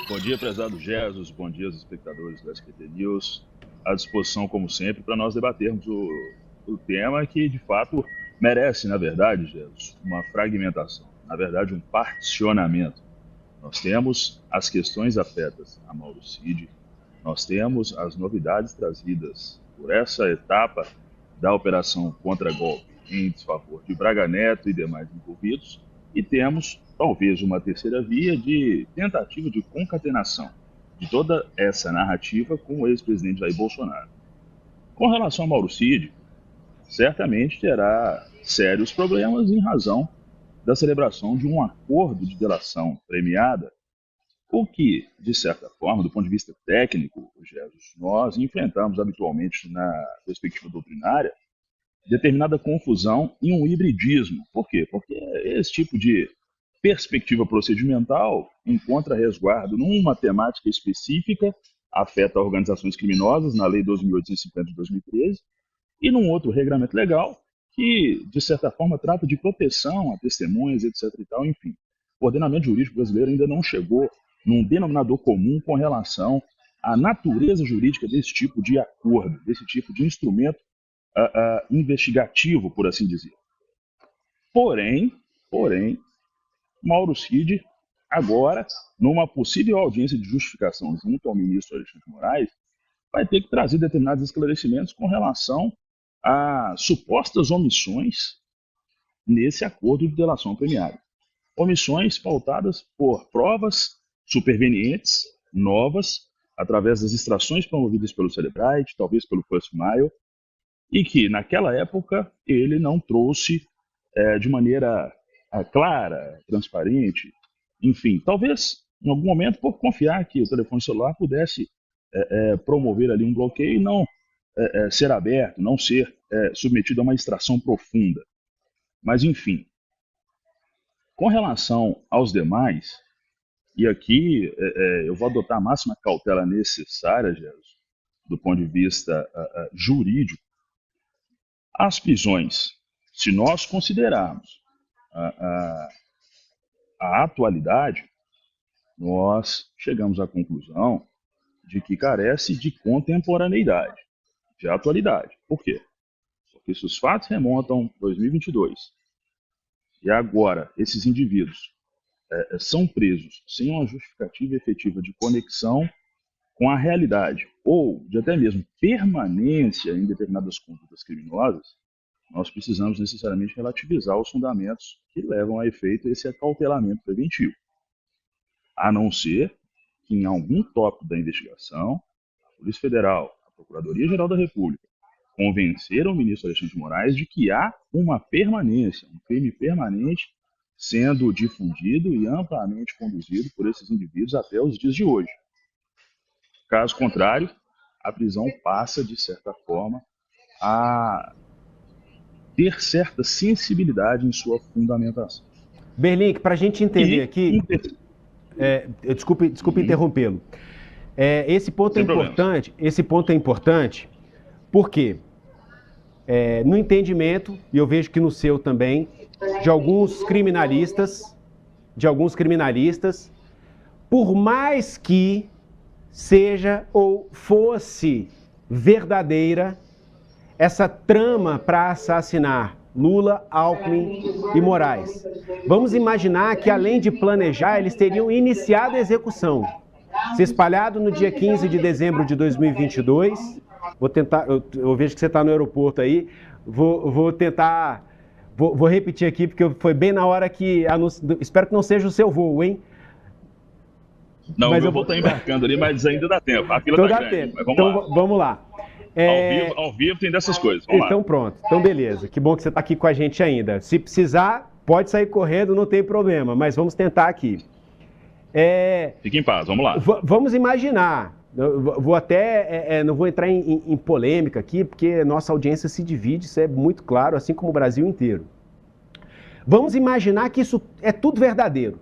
Bom dia, prezado Jesus, bom dia aos espectadores do SQT News, à disposição, como sempre, para nós debatermos o tema que, de fato, merece, na verdade, Jesus, uma fragmentação, na verdade, um particionamento. Nós temos as questões afetas a Mauro Cid, nós temos as novidades trazidas por essa etapa da operação contra-golpe em desfavor de Braga Neto e demais envolvidos, e temos, talvez, uma terceira via de tentativa de concatenação de toda essa narrativa com o ex-presidente Jair Bolsonaro. Com relação a Mauro Cid, certamente terá sérios problemas em razão da celebração de um acordo de delação premiada, o que, de certa forma, do ponto de vista técnico, Jesus, nós enfrentamos habitualmente na perspectiva doutrinária determinada confusão e um hibridismo. Por quê? Porque esse tipo de perspectiva procedimental encontra resguardo numa temática específica, afeta organizações criminosas, na Lei 12.850 de 2013, e num outro regramento legal que, de certa forma, trata de proteção a testemunhas, etc. e tal, enfim. O ordenamento jurídico brasileiro ainda não chegou num denominador comum com relação à natureza jurídica desse tipo de acordo, desse tipo de instrumento investigativo, por assim dizer. Porém, Mauro Cid, agora, numa possível audiência de justificação junto ao ministro Alexandre de Moraes, vai ter que trazer determinados esclarecimentos com relação a supostas omissões nesse acordo de delação premiada. Omissões pautadas por provas supervenientes, novas, através das extrações promovidas pelo Celebrite, talvez pelo First Mile, e que, naquela época, ele não trouxe de maneira clara, transparente, enfim, talvez, em algum momento, por confiar que o telefone celular pudesse promover ali um bloqueio e não ser aberto, não ser submetido a uma extração profunda. Mas, enfim, com relação aos demais, e aqui eu vou adotar a máxima cautela necessária, Jesus, do ponto de vista jurídico, as prisões, se nós considerarmos a atualidade, nós chegamos à conclusão de que carece de contemporaneidade, de atualidade. Por quê? Porque se os fatos remontam a 2022 e agora esses indivíduos são presos sem uma justificativa efetiva de conexão com a realidade ou de até mesmo permanência em determinadas condutas criminosas, nós precisamos necessariamente relativizar os fundamentos que levam a efeito esse acautelamento preventivo. A não ser que em algum tópico da investigação, a Polícia Federal, a Procuradoria-Geral da República, convenceram o ministro Alexandre de Moraes de que há uma permanência, um crime permanente sendo difundido e amplamente conduzido por esses indivíduos até os dias de hoje. Caso contrário, a prisão passa, de certa forma, a ter certa sensibilidade em sua fundamentação. Berlink, para a gente entender aqui... Desculpe interrompê-lo. Esse ponto é importante porque, no entendimento, e eu vejo que no seu também, de alguns criminalistas, por mais que seja ou fosse verdadeira essa trama para assassinar Lula, Alckmin e Moraes. Vamos imaginar que, além de planejar, eles teriam iniciado a execução. Se espalhado no dia 15 de dezembro de 2022, vou tentar, eu vejo que você está no aeroporto aí, vou repetir aqui, porque foi bem na hora que, espero que não seja o seu voo, hein? Não, mas eu vou estar embarcando ali, mas ainda dá tempo, a fila está grande, mas vamos lá. Ao vivo tem dessas coisas. Vamos então lá. Pronto, então beleza. Que bom que você está aqui com a gente ainda. Se precisar, pode sair correndo, não tem problema, mas vamos tentar aqui. Fique em paz, vamos lá. Vamos imaginar, não vou entrar em polêmica aqui, porque nossa audiência se divide, isso é muito claro, assim como o Brasil inteiro. Vamos imaginar que isso é tudo verdadeiro.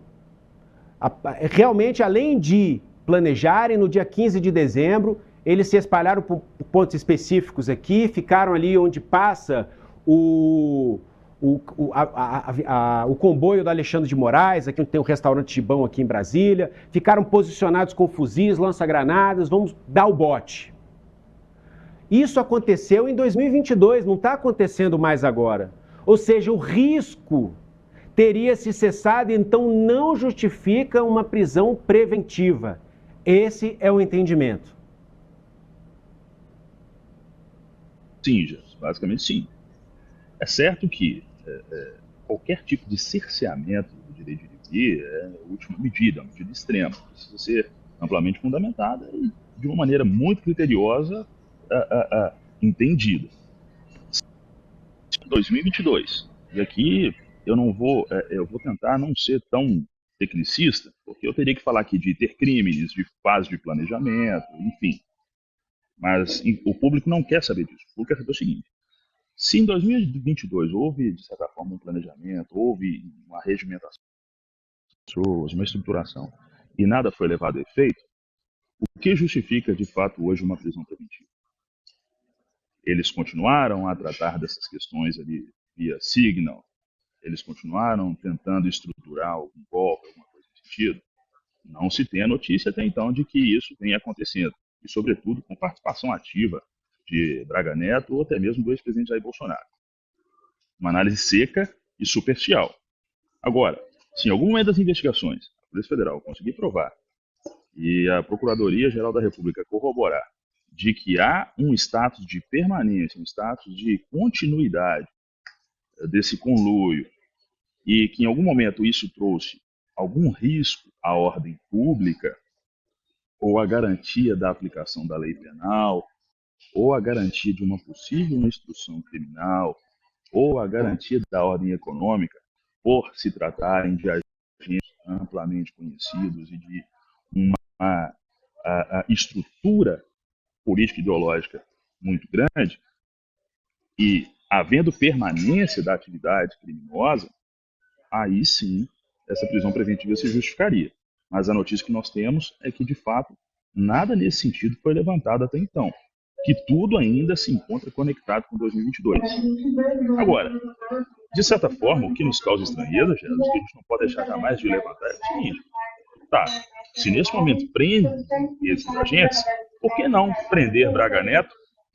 Realmente, além de planejarem no dia 15 de dezembro, eles se espalharam por pontos específicos aqui, ficaram ali onde passa o o comboio do Alexandre de Moraes, aqui onde tem um restaurante Gibão aqui em Brasília, ficaram posicionados com fuzis, lança-granadas, vamos dar o bote. Isso aconteceu em 2022, não está acontecendo mais agora. Ou seja, o risco teria se cessado, então não justifica uma prisão preventiva. Esse é o entendimento. Sim, Jesus, basicamente sim. É certo que qualquer tipo de cerceamento do direito de viver é a última medida, uma medida extrema. Precisa ser amplamente fundamentada e de uma maneira muito criteriosa entendida. 2022. E aqui eu vou tentar não ser tão tecnicista, porque eu teria que falar aqui de ter crimes, de fase de planejamento, enfim. Mas o público não quer saber disso. O público quer saber o seguinte: se em 2022 houve, de certa forma, um planejamento, houve uma regimentação das pessoas, uma estruturação, e nada foi levado a efeito, o que justifica, de fato, hoje uma prisão preventiva? Eles continuaram a tratar dessas questões ali via Signal, eles continuaram tentando estruturar algum golpe, alguma coisa nesse sentido. Não se tem a notícia até então de que isso venha acontecendo, e sobretudo com participação ativa de Braga Neto ou até mesmo do ex-presidente Jair Bolsonaro. Uma análise seca e superficial. Agora, se em algum momento das investigações a Polícia Federal conseguir provar e a Procuradoria-Geral da República corroborar de que há um status de permanência, um status de continuidade desse conluio e que em algum momento isso trouxe algum risco à ordem pública ou à garantia da aplicação da lei penal, ou a garantia de uma possível instrução criminal, ou a garantia da ordem econômica, por se tratarem de agentes amplamente conhecidos e de uma estrutura política ideológica muito grande, e havendo permanência da atividade criminosa, aí sim essa prisão preventiva se justificaria. Mas a notícia que nós temos é que, de fato, nada nesse sentido foi levantado até então, que tudo ainda se encontra conectado com 2022. Agora, de certa forma, o que nos causa estranheza, Jesus, que a gente não pode deixar jamais de levantar, é o seguinte: tá, se nesse momento prende esses agentes, por que não prender Braga Neto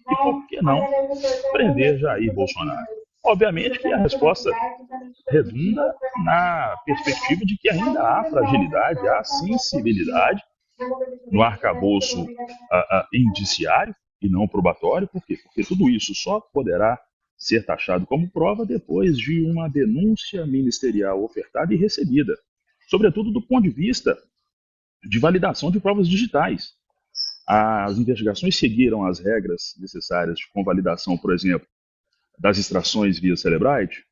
e por que não prender Jair Bolsonaro? Obviamente que a resposta redunda na perspectiva de que ainda há fragilidade, há sensibilidade no arcabouço indiciário e não probatório. Por quê? Porque tudo isso só poderá ser taxado como prova depois de uma denúncia ministerial ofertada e recebida, sobretudo do ponto de vista de validação de provas digitais. As investigações seguiram as regras necessárias de convalidação, por exemplo, das extrações via Cellebrite,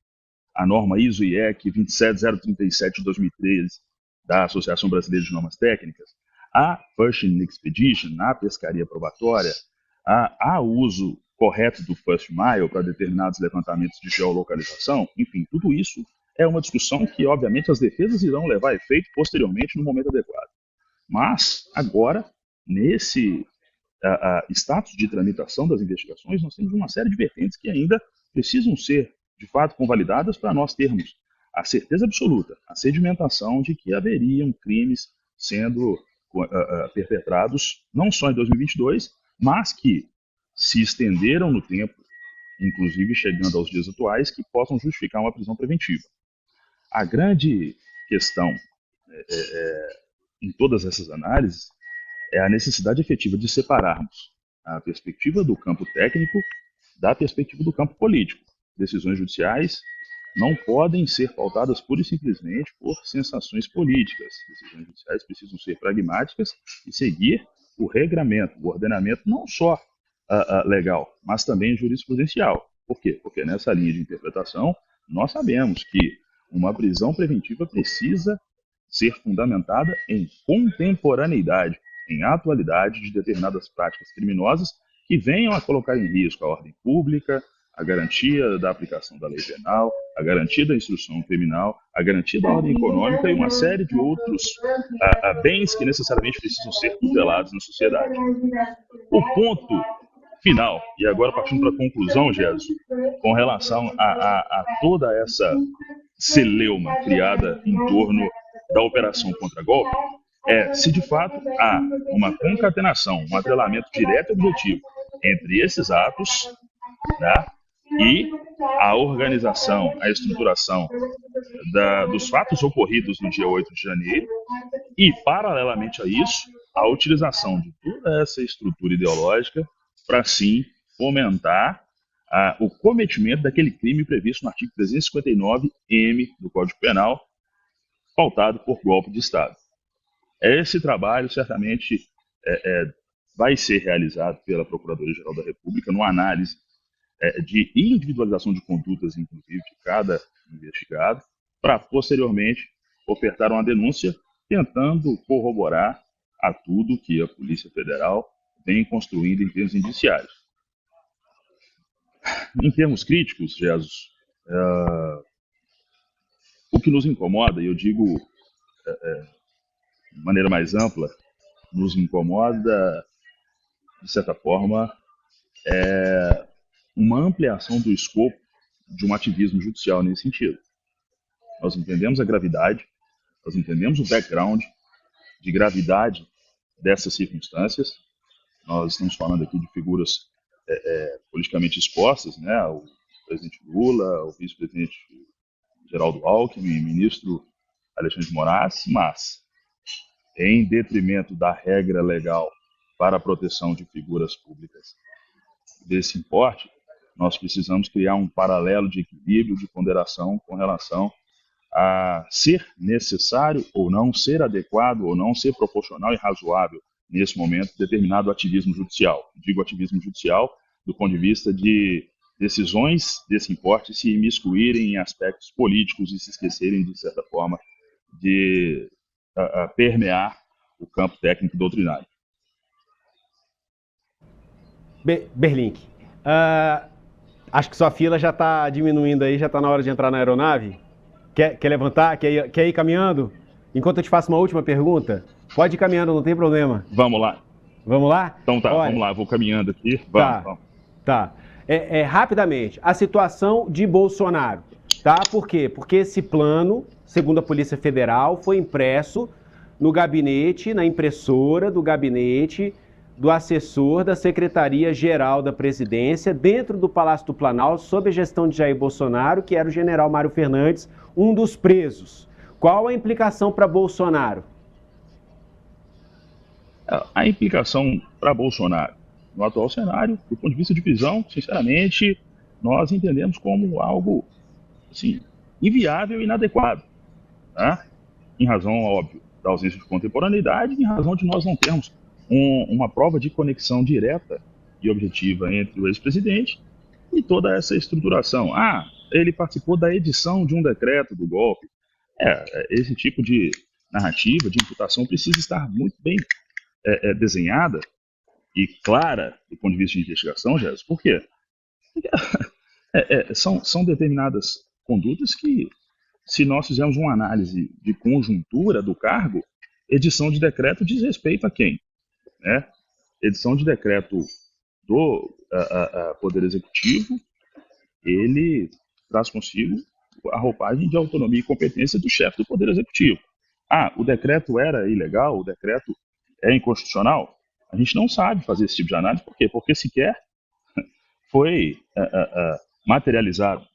a norma ISO/IEC 27037 de 2013 da Associação Brasileira de Normas Técnicas, a Fishing Expedition, a pescaria probatória, a uso correto do First Mile para determinados levantamentos de geolocalização, enfim, tudo isso é uma discussão que, obviamente, as defesas irão levar a efeito posteriormente no momento adequado. Mas, agora, nesse status de tramitação das investigações, nós temos uma série de vertentes que ainda precisam ser, de fato, convalidadas para nós termos a certeza absoluta, a sedimentação de que haveriam crimes sendo perpetrados não só em 2022, mas que se estenderam no tempo, inclusive chegando aos dias atuais, que possam justificar uma prisão preventiva. A grande questão em todas essas análises é a necessidade efetiva de separarmos a perspectiva do campo técnico da perspectiva do campo político. Decisões judiciais não podem ser pautadas pura e simplesmente por sensações políticas. Decisões judiciais precisam ser pragmáticas e seguir o regramento, o ordenamento não só legal, mas também jurisprudencial. Por quê? Porque nessa linha de interpretação nós sabemos que uma prisão preventiva precisa ser fundamentada em contemporaneidade, em atualidade de determinadas práticas criminosas que venham a colocar em risco a ordem pública, a garantia da aplicação da lei penal, a garantia da instrução criminal, a garantia da ordem econômica e uma série de outros bens que necessariamente precisam ser tutelados na sociedade. O ponto final, e agora partindo para a conclusão, Jesus, com relação a toda essa celeuma criada em torno da operação contra-golpe, se de fato há uma concatenação, um atrelamento direto e objetivo entre esses atos, né, e a organização, a estruturação dos fatos ocorridos no dia 8 de janeiro e, paralelamente a isso, a utilização de toda essa estrutura ideológica para, sim, fomentar o cometimento daquele crime previsto no artigo 359-M do Código Penal, pautado por golpe de Estado. Esse trabalho, certamente, vai ser realizado pela Procuradoria-Geral da República numa análise de individualização de condutas, inclusive, de cada investigado, para, posteriormente, ofertar uma denúncia tentando corroborar a tudo que a Polícia Federal vem construindo em termos indiciários. Em termos críticos, Jesus, o que nos incomoda, e eu digo de maneira mais ampla, nos incomoda, de certa forma, uma ampliação do escopo de um ativismo judicial nesse sentido. Nós entendemos a gravidade, nós entendemos o background de gravidade dessas circunstâncias. Nós estamos falando aqui de figuras politicamente expostas, né? O presidente Lula, o vice-presidente Geraldo Alckmin, o ministro Alexandre de Moraes, mas em detrimento da regra legal para a proteção de figuras públicas desse importe, nós precisamos criar um paralelo de equilíbrio, de ponderação com relação a ser necessário ou não, ser adequado ou não, ser proporcional e razoável nesse momento determinado ativismo judicial. Digo ativismo judicial do ponto de vista de decisões desse importe se imiscuírem em aspectos políticos e se esquecerem, de certa forma, de permear o campo técnico doutrinário. Berlink, acho que sua fila já está diminuindo aí, já está na hora de entrar na aeronave. Quer levantar? Quer ir caminhando? Enquanto eu te faço uma última pergunta, pode ir caminhando, não tem problema. Vamos lá. Vamos lá? Então tá, vamos lá, vou caminhando aqui. Vamos. Tá. Rapidamente, a situação de Bolsonaro, tá? Por quê? Porque esse plano, segundo a Polícia Federal, foi impresso no gabinete, na impressora do gabinete do assessor da Secretaria-Geral da Presidência, dentro do Palácio do Planalto, sob a gestão de Jair Bolsonaro, que era o general Mário Fernandes, um dos presos. Qual a implicação para Bolsonaro? A implicação para Bolsonaro, no atual cenário, do ponto de vista de prisão, sinceramente, nós entendemos como algo assim, inviável e inadequado, tá? Em razão, óbvio, da ausência de contemporaneidade, em razão de nós não termos uma prova de conexão direta e objetiva entre o ex-presidente e toda essa estruturação. Ele participou da edição de um decreto do golpe. Esse tipo de narrativa, de imputação, precisa estar muito bem desenhada e clara do ponto de vista de investigação, Jéssica. Por quê? São determinadas condutas que, se nós fizermos uma análise de conjuntura do cargo, edição de decreto diz respeito a quem? Edição de decreto do Poder Executivo, ele traz consigo a roupagem de autonomia e competência do chefe do Poder Executivo. O decreto era ilegal, o decreto é inconstitucional? A gente não sabe fazer esse tipo de análise. Por quê? Porque sequer foi materializado,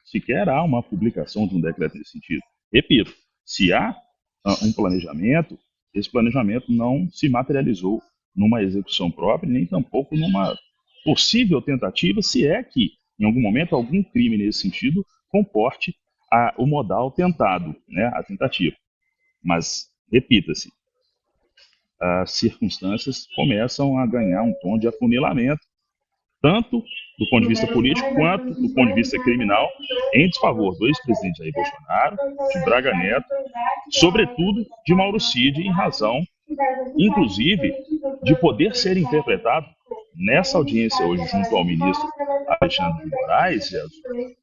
sequer há uma publicação de um decreto nesse sentido. Repito, se há um planejamento, esse planejamento não se materializou numa execução própria, nem tampouco numa possível tentativa, se é que, em algum momento, algum crime nesse sentido comporte o modal tentado, a tentativa. Mas, repita-se, as circunstâncias começam a ganhar um tom de afunilamento, tanto do ponto de vista político quanto do ponto de vista criminal, em desfavor do ex-presidente Jair Bolsonaro, de Braga Neto, sobretudo de Mauro Cid, em razão, inclusive, de poder ser interpretado nessa audiência hoje junto ao ministro Alexandre de Moraes,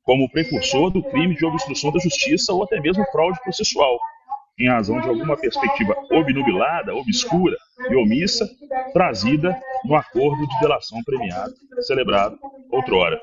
como precursor do crime de obstrução da justiça ou até mesmo fraude processual. em razão de alguma perspectiva obnubilada, obscura e omissa, trazida no acordo de delação premiada, celebrado outrora.